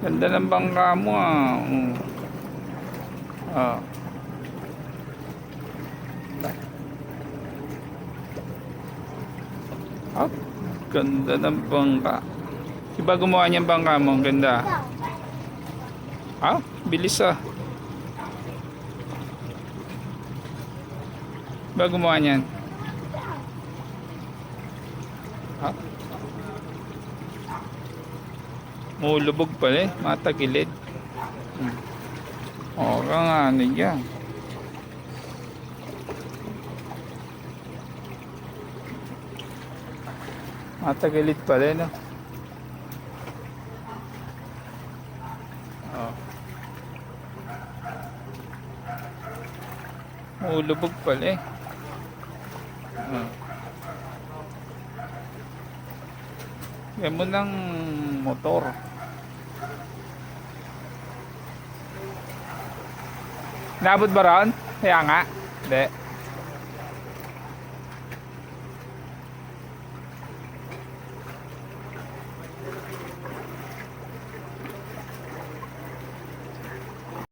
Ganda ng bangka mo ah. Ah. Ah, ganda ng bangka. Iba gumawa niyang bangka mo, ang ganda. Ah, bilis ah. Iba gumawa niyan. Ah. Mulubog pala eh, matagilid. O, nga ano yan. Matagilid pala eh, no? Oh. Mulubog pala eh. Oh. Yan mo ng motor. Nabot ba ron? Kaya nga. Hindi.